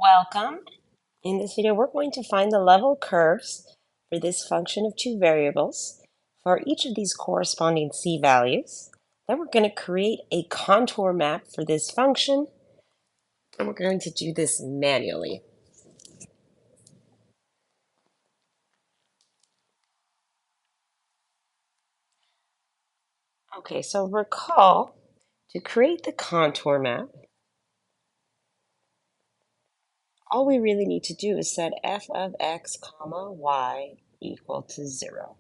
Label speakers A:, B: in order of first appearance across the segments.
A: Welcome. In this video, we're going to find the level curves for this function of two variables for each of these corresponding c values. Then we're going to create a contour map for this function, and we're going to do this manually. Okay, so recall, to create the contour map, all we really need to do is set f of x comma y equal to 0.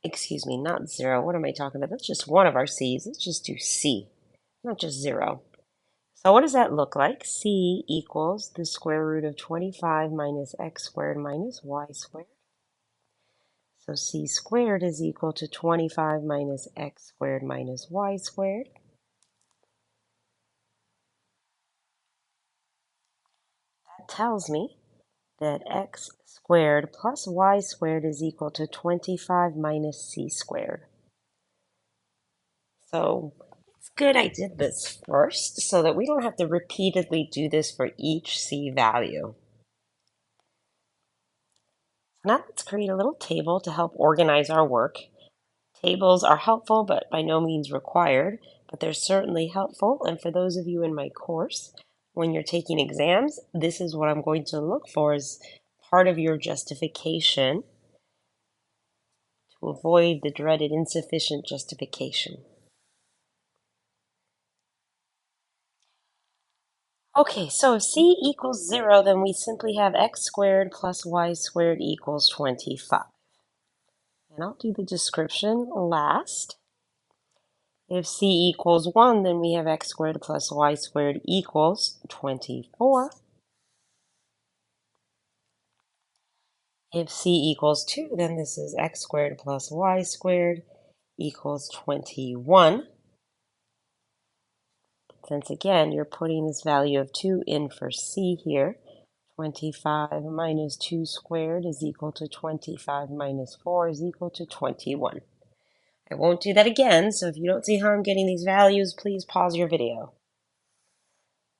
A: Excuse me, not 0. What am I talking about? That's just one of our c's. Let's just do c, not just 0. So what does that look like? C equals the square root of 25 minus x squared minus y squared. So c squared is equal to 25 minus x squared minus y squared. That tells me that x squared plus y squared is equal to 25 minus c squared. So it's good I did this first so that we don't have to repeatedly do this for each c value. Now let's create a little table to help organize our work. Tables are helpful, but by no means required, but they're certainly helpful. And for those of you in my course, when you're taking exams, this is what I'm going to look for as part of your justification to avoid the dreaded insufficient justification. Okay, so if c equals 0, then we simply have x squared plus y squared equals 25. And I'll do the description last. If c equals 1, then we have x squared plus y squared equals 24. If c equals 2, then this is x squared plus y squared equals 21. Since again, you're putting this value of 2 in for c here, 25 minus 2 squared is equal to 25 minus 4 is equal to 21. I won't do that again, so if you don't see how I'm getting these values, please pause your video.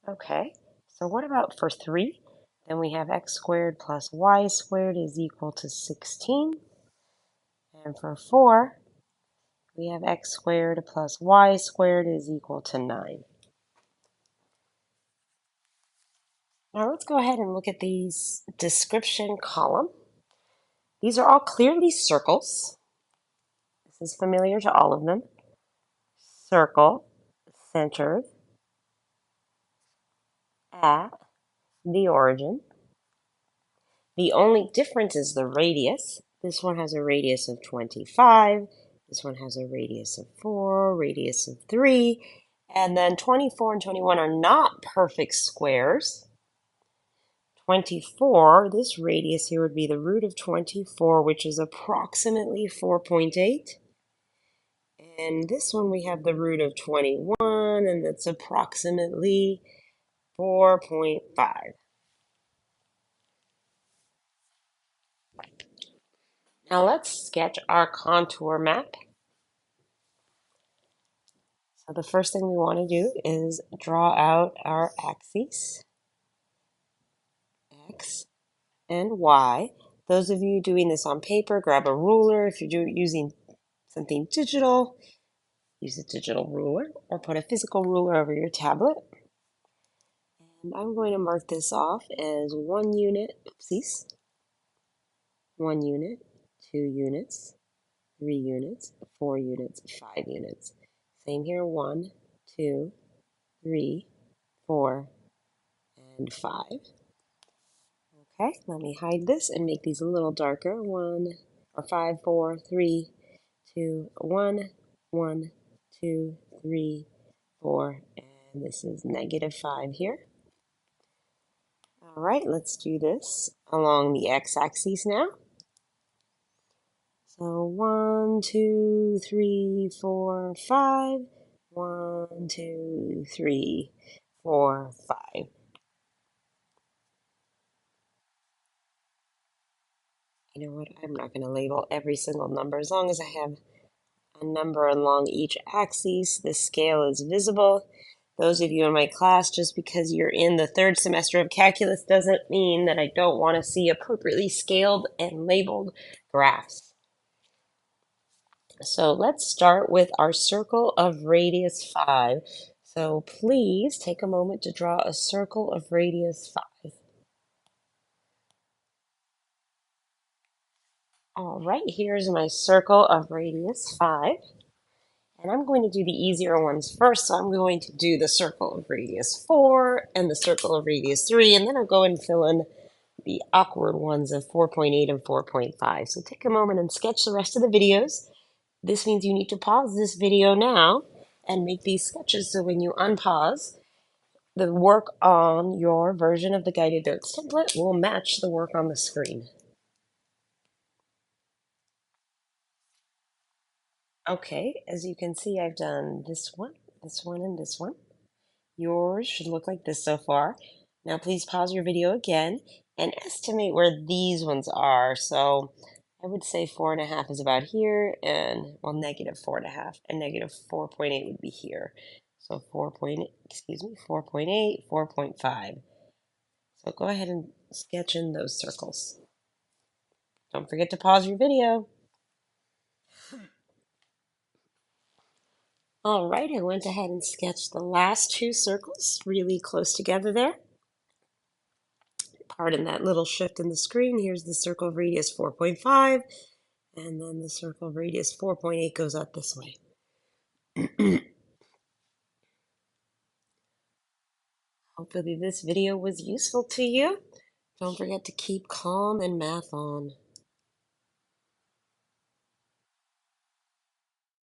A: Okay, so what about for 3? Then we have x squared plus y squared is equal to 16. And for 4, we have x squared plus y squared is equal to 9. Now let's go ahead and look at these description column. These are all clearly circles. This is familiar to all of them. Circle, centered, at the origin. The only difference is the radius. This one has a radius of 25. This one has a radius of 4, radius of 3. And then 24 and 21 are not perfect squares. 24, this radius here would be the root of 24, which is approximately 4.8. And this one we have the root of 21, and that's approximately 4.5. Now let's sketch our contour map. So the first thing we want to do is draw out our axes, x and y. Those of you doing this on paper, grab a ruler. If you're using something digital, use a digital ruler or put a physical ruler over your tablet. And I'm going to mark this off as 1 unit, oopsies, 1 unit, 2 units, 3 units, 4 units, 5 units. Same here, 1, 2, 3, 4, and 5. Okay, let me hide this and make these a little darker. 5, 4, 3, 2, 1, 1, 2, 3, 4, and this is -5 here. All right, let's do this along the x-axis now. So 1, 2, 3, 4, 5. 1, 2, 3, 4, 5. You know what? I'm not going to label every single number. As long as I have a number along each axis, the scale is visible, those of you in my class, just because you're in the third semester of calculus doesn't mean that I don't want to see appropriately scaled and labeled graphs. So let's start with our circle of radius 5. So please take a moment to draw a circle of radius 5. All right, here's my circle of radius 5. And I'm going to do the easier ones first. So I'm going to do the circle of radius 4 and the circle of radius 3. And then I'll go and fill in the awkward ones of 4.8 and 4.5. So take a moment and sketch the rest of the videos. This means you need to pause this video now and make these sketches so when you unpause, the work on your version of the guided notes template will match the work on the screen. Okay, as you can see, I've done this one, and this one. Yours should look like this so far. Now please pause your video again and estimate where these ones are. So I would say 4.5 is about here, and well, negative 4.5 and negative 4.8 would be here. So 4.8, 4.5. So go ahead and sketch in those circles. Don't forget to pause your video. All right, I went ahead and sketched the last two circles really close together there. Pardon that little shift in the screen. Here's the circle of radius 4.5, and then the circle of radius 4.8 goes out this way. Hopefully this video was useful to you. Don't forget to keep calm and math on.